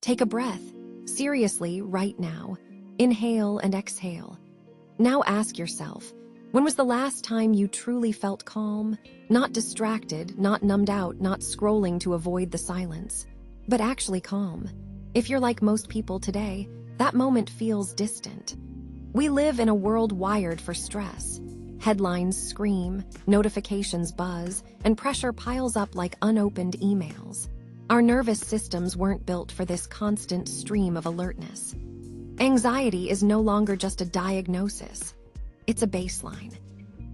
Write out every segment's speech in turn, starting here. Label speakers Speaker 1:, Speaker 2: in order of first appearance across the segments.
Speaker 1: Take a breath, seriously, right now. Inhale and exhale. Now ask yourself, when was the last time you truly felt calm? Not distracted, not numbed out, not scrolling to avoid the silence, but actually calm. If you're like most people today, that moment feels distant. We live in a world wired for stress. Headlines scream, notifications buzz, and pressure piles up like unopened emails. Our nervous systems weren't built for this constant stream of alertness. Anxiety is no longer just a diagnosis. It's a baseline.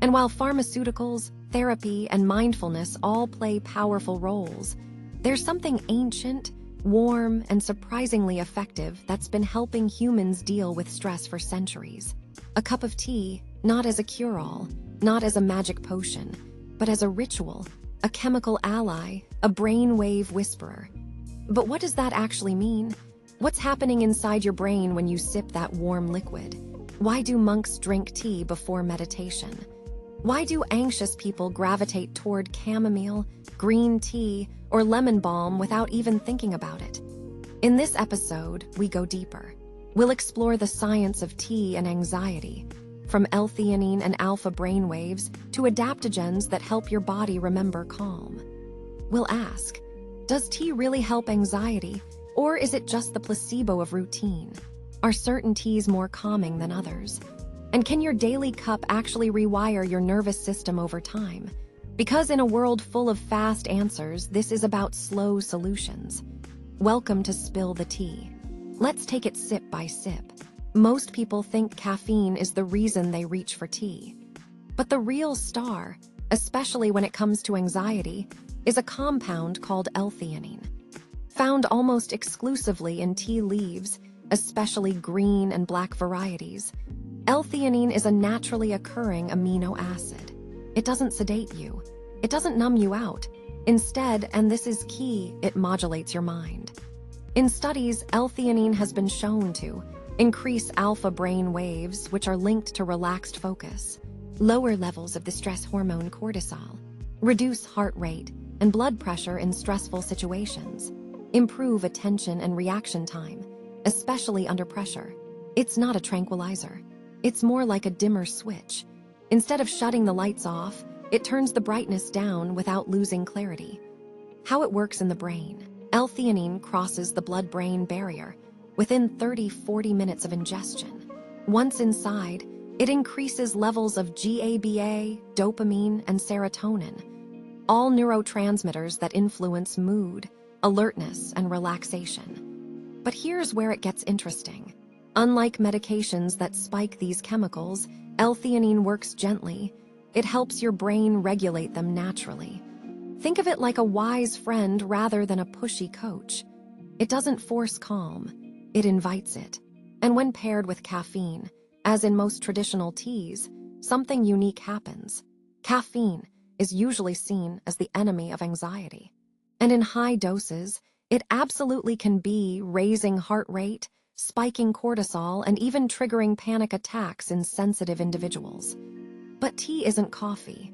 Speaker 1: And while pharmaceuticals, therapy, and mindfulness all play powerful roles, there's something ancient, warm, and surprisingly effective that's been helping humans deal with stress for centuries. A cup of tea, not as a cure-all, not as a magic potion, but as a ritual, a chemical ally, a brainwave whisperer. But what does that actually mean? What's happening inside your brain when you sip that warm liquid? Why do monks drink tea before meditation? Why do anxious people gravitate toward chamomile, green tea, or lemon balm without even thinking about it? In this episode, we go deeper. We'll explore the science of tea and anxiety, from L-theanine and alpha brainwaves to adaptogens that help your body remember calm. We'll ask, does tea really help anxiety, or is it just the placebo of routine? Are certain teas more calming than others? And can your daily cup actually rewire your nervous system over time? Because in a world full of fast answers, this is about slow solutions. Welcome to Spill the Tea. Let's take it sip by sip. Most people think caffeine is the reason they reach for tea. But the real star, especially when it comes to anxiety, is a compound called L-theanine. Found almost exclusively in tea leaves, especially green and black varieties, L-theanine is a naturally occurring amino acid. It doesn't sedate you. It doesn't numb you out. Instead, and this is key, it modulates your mind. In studies, L-theanine has been shown to increase alpha brain waves, which are linked to relaxed focus, lower levels of the stress hormone cortisol, reduce heart rate and blood pressure in stressful situations, improve attention and reaction time, especially under pressure. It's not a tranquilizer. It's more like a dimmer switch. Instead of shutting the lights off, it turns the brightness down without losing clarity. How it works in the brain. L-theanine crosses the blood-brain barrier within 30-40 minutes of ingestion. Once inside, it increases levels of GABA, dopamine, and serotonin, all neurotransmitters that influence mood, alertness, and relaxation. But here's where it gets interesting. Unlike medications that spike these chemicals, L-theanine works gently. It helps your brain regulate them naturally. Think of it like a wise friend rather than a pushy coach. It doesn't force calm, it invites it. And when paired with caffeine, as in most traditional teas, something unique happens. Caffeine is usually seen as the enemy of anxiety. And in high doses, it absolutely can be raising heart rate, spiking cortisol, and even triggering panic attacks in sensitive individuals. But tea isn't coffee,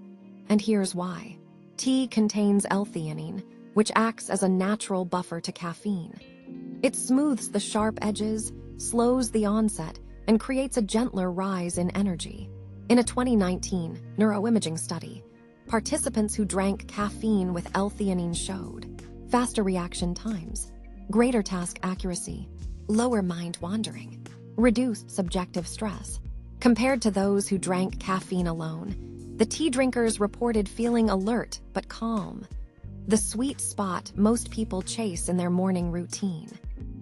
Speaker 1: and here's why. Tea contains L-theanine, which acts as a natural buffer to caffeine. It smooths the sharp edges, slows the onset, and creates a gentler rise in energy. In a 2019 neuroimaging study, participants who drank caffeine with L-theanine showed faster reaction times, greater task accuracy, lower mind wandering, reduced subjective stress. Compared to those who drank caffeine alone, the tea drinkers reported feeling alert but calm, the sweet spot most people chase in their morning routine.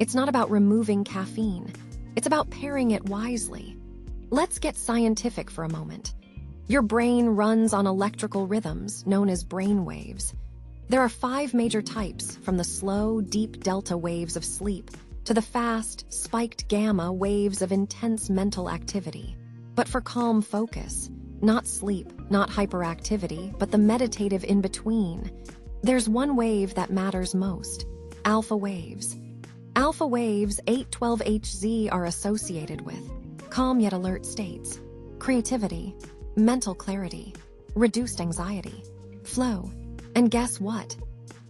Speaker 1: It's not about removing caffeine, it's about pairing it wisely. Let's get scientific for a moment. Your brain runs on electrical rhythms known as brainwaves. There are 5 major types, from the slow, deep delta waves of sleep to the fast, spiked gamma waves of intense mental activity. But for calm focus, not sleep, not hyperactivity, but the meditative in-between, there's one wave that matters most: alpha waves. Alpha waves 812Hz are associated with calm yet alert states, creativity, mental clarity, reduced anxiety, flow. And guess what?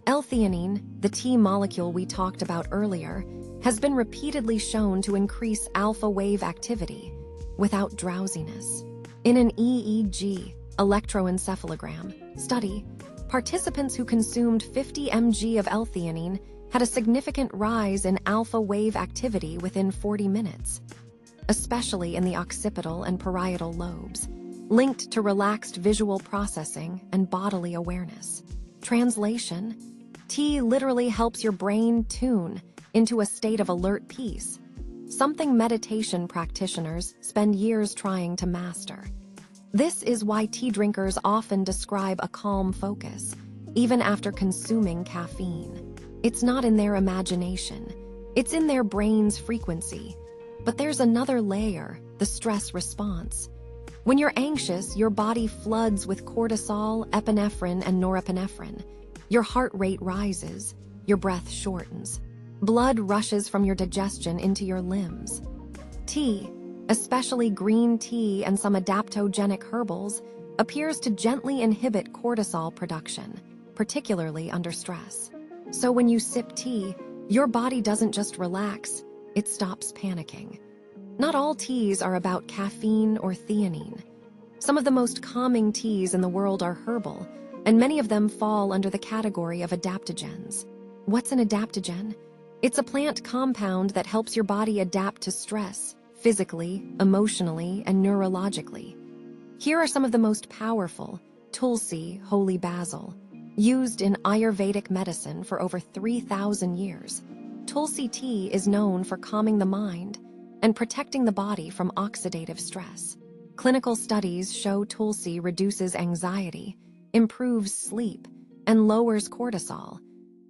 Speaker 1: L-theanine, the tea molecule we talked about earlier, has been repeatedly shown to increase alpha wave activity without drowsiness. In an EEG, electroencephalogram, study, participants who consumed 50 mg of L-theanine had a significant rise in alpha wave activity within 40 minutes, especially in the occipital and parietal lobes, linked to relaxed visual processing and bodily awareness. Translation: tea literally helps your brain tune into a state of alert peace, something meditation practitioners spend years trying to master. This is why tea drinkers often describe a calm focus, even after consuming caffeine. It's not in their imagination, it's in their brain's frequency. But there's another layer, the stress response. When you're anxious, your body floods with cortisol, epinephrine, and norepinephrine. Your heart rate rises, your breath shortens. Blood rushes from your digestion into your limbs. Tea, especially green tea and some adaptogenic herbals, appears to gently inhibit cortisol production, particularly under stress. So when you sip tea, your body doesn't just relax, it stops panicking. Not all teas are about caffeine or theanine. Some of the most calming teas in the world are herbal, and many of them fall under the category of adaptogens. What's an adaptogen? It's a plant compound that helps your body adapt to stress, physically, emotionally, and neurologically. Here are some of the most powerful: tulsi, holy basil. Used in Ayurvedic medicine for over 3,000 years, tulsi tea is known for calming the mind and protecting the body from oxidative stress. Clinical studies show tulsi reduces anxiety, improves sleep, and lowers cortisol,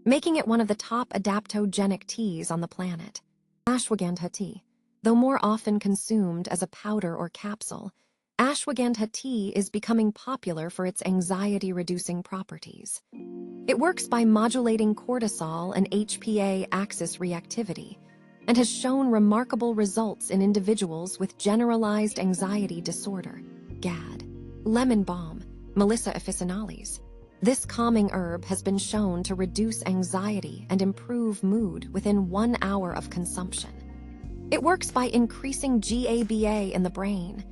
Speaker 1: making it one of the top adaptogenic teas on the planet. Ashwagandha tea. Though more often consumed as a powder or capsule, ashwagandha tea is becoming popular for its anxiety-reducing properties. It works by modulating cortisol and HPA axis reactivity, and has shown remarkable results in individuals with generalized anxiety disorder, GAD. Lemon balm, Melissa officinalis. This calming herb has been shown to reduce anxiety and improve mood within 1 hour of consumption. It works by increasing GABA in the brain,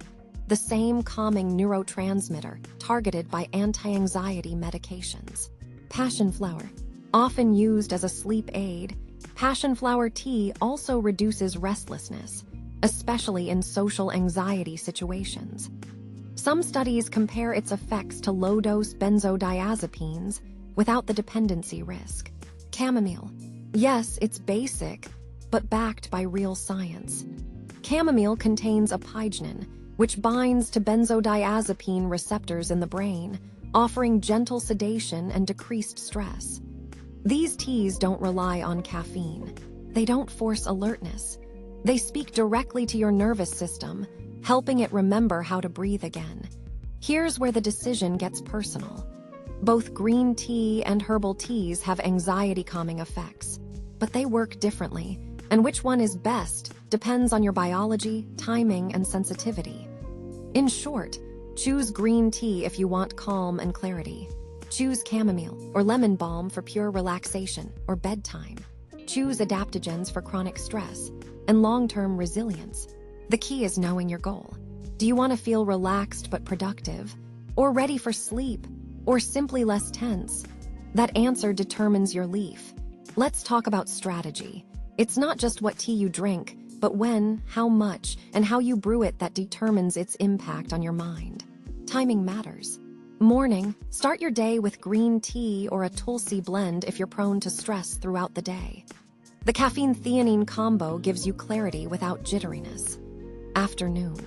Speaker 1: the same calming neurotransmitter targeted by anti-anxiety medications. Passion flower. Often used as a sleep aid, passion flower tea also reduces restlessness, especially in social anxiety situations. Some studies compare its effects to low-dose benzodiazepines without the dependency risk. Chamomile. Yes, it's basic, but backed by real science. Chamomile contains apygenin, which binds to benzodiazepine receptors in the brain, offering gentle sedation and decreased stress. These teas don't rely on caffeine. They don't force alertness. They speak directly to your nervous system, helping it remember how to breathe again. Here's where the decision gets personal. Both green tea and herbal teas have anxiety-calming effects, but they work differently, and which one is best depends on your biology, timing, and sensitivity. In short, choose green tea if you want calm and clarity. Choose chamomile or lemon balm for pure relaxation or bedtime. Choose adaptogens for chronic stress and long-term resilience. The key is knowing your goal. Do you want to feel relaxed but productive, or ready for sleep, or simply less tense? That answer determines your leaf. Let's talk about strategy. It's not just what tea you drink, but when, how much, and how you brew it that determines its impact on your mind. Timing matters. Morning, start your day with green tea or a tulsi blend if you're prone to stress throughout the day. The caffeine-theanine combo gives you clarity without jitteriness. Afternoon.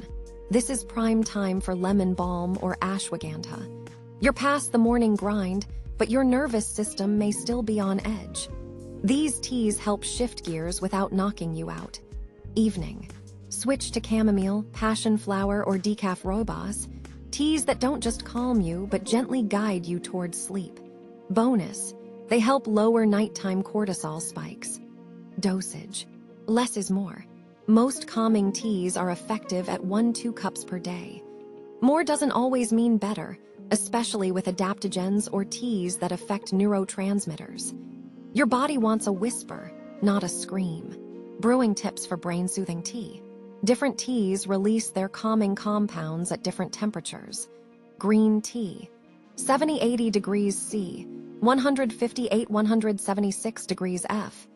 Speaker 1: This is prime time for lemon balm or ashwagandha. You're past the morning grind, but your nervous system may still be on edge. These teas help shift gears without knocking you out. Evening. Switch to chamomile, passion flower, or decaf rooibos, teas that don't just calm you but gently guide you towards sleep. Bonus, they help lower nighttime cortisol spikes. Dosage. Less is more. Most calming teas are effective at 1-2 cups per day. More doesn't always mean better, especially with adaptogens or teas that affect neurotransmitters. Your body wants a whisper, not a scream. Brewing tips for brain-soothing tea. Different teas release their calming compounds at different temperatures. Green tea, 70-80 degrees C, 158-176 degrees F.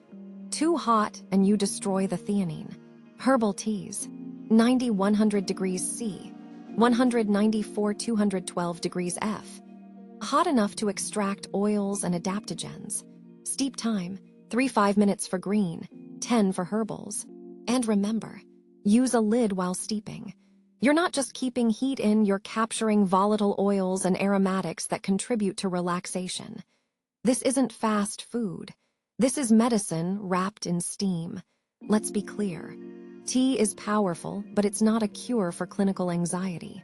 Speaker 1: Too hot and you destroy the theanine. Herbal teas, 90-100 degrees C, 194-212 degrees F. Hot enough to extract oils and adaptogens. Steep time, 3-5 minutes for green, 10 for herbals. And remember, use a lid while steeping. You're not just keeping heat in, you're capturing volatile oils and aromatics that contribute to relaxation. This isn't fast food. This is medicine wrapped in steam. Let's be clear. Tea is powerful, but it's not a cure for clinical anxiety.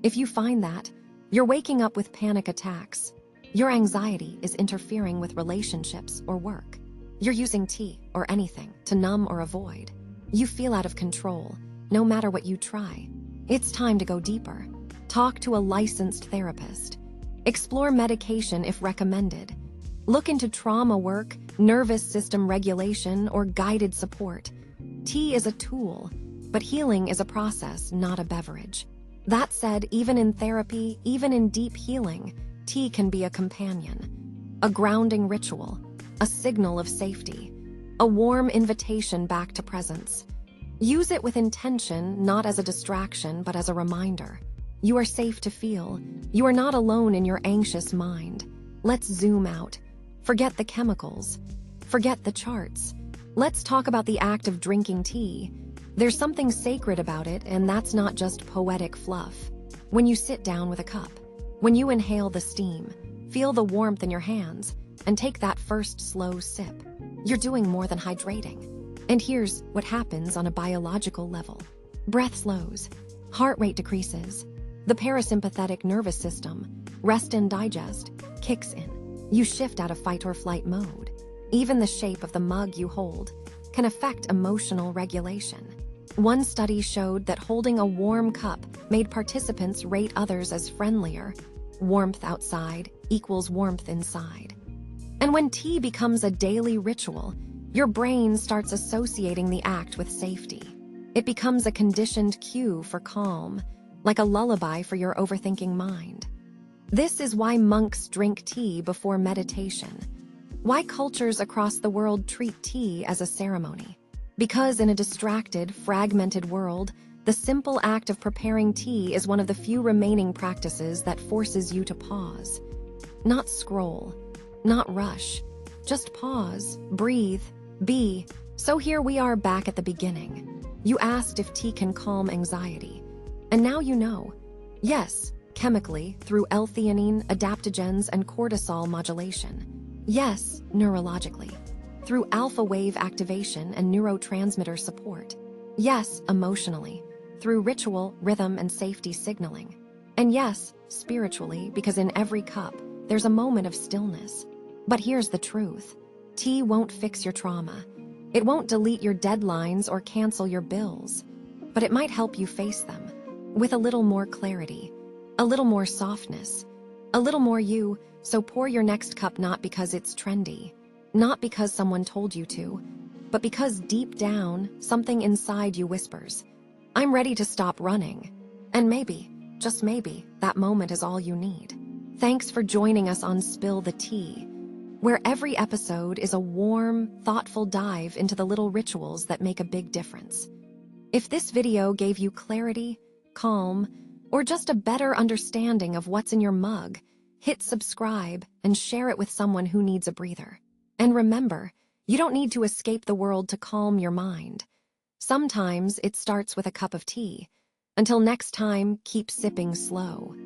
Speaker 1: If you find that, you're waking up with panic attacks. Your anxiety is interfering with relationships or work. You're using tea or anything to numb or avoid. You feel out of control, no matter what you try. It's time to go deeper. Talk to a licensed therapist. Explore medication if recommended. Look into trauma work, nervous system regulation, or guided support. Tea is a tool, but healing is a process, not a beverage. That said, even in therapy, even in deep healing, tea can be a companion, a grounding ritual, a signal of safety, a warm invitation back to presence. Use it with intention, not as a distraction, but as a reminder. You are safe to feel. You are not alone in your anxious mind. Let's zoom out. Forget the chemicals. Forget the charts. Let's talk about the act of drinking tea. There's something sacred about it, and that's not just poetic fluff. When you sit down with a cup, when you inhale the steam, feel the warmth in your hands, and take that first slow sip, you're doing more than hydrating. And here's what happens on a biological level. Breath slows, heart rate decreases, the parasympathetic nervous system, rest and digest, kicks in. You shift out of fight or flight mode. Even the shape of the mug you hold can affect emotional regulation. One study showed that holding a warm cup made participants rate others as friendlier. Warmth outside equals warmth inside. And when tea becomes a daily ritual, your brain starts associating the act with safety. It becomes a conditioned cue for calm, like a lullaby for your overthinking mind. This is why monks drink tea before meditation. Why cultures across the world treat tea as a ceremony. Because in a distracted, fragmented world, the simple act of preparing tea is one of the few remaining practices that forces you to pause. Not scroll, not rush, just pause, breathe, be. So here we are back at the beginning. You asked if tea can calm anxiety. And now you know. Yes, chemically, through L-theanine, adaptogens, and cortisol modulation. Yes, neurologically, through alpha wave activation and neurotransmitter support. Yes, emotionally, through ritual, rhythm, and safety signaling. And yes, spiritually, because in every cup, there's a moment of stillness. But here's the truth. Tea won't fix your trauma. It won't delete your deadlines or cancel your bills. But it might help you face them with a little more clarity, a little more softness, a little more you. So pour your next cup not because it's trendy, not because someone told you to, but because deep down, something inside you whispers, I'm ready to stop running. And maybe, just maybe, that moment is all you need. Thanks for joining us on Spill the Tea, where every episode is a warm, thoughtful dive into the little rituals that make a big difference. If this video gave you clarity, calm, or just a better understanding of what's in your mug, hit subscribe and share it with someone who needs a breather. And remember, you don't need to escape the world to calm your mind. Sometimes it starts with a cup of tea. Until next time, keep sipping slow.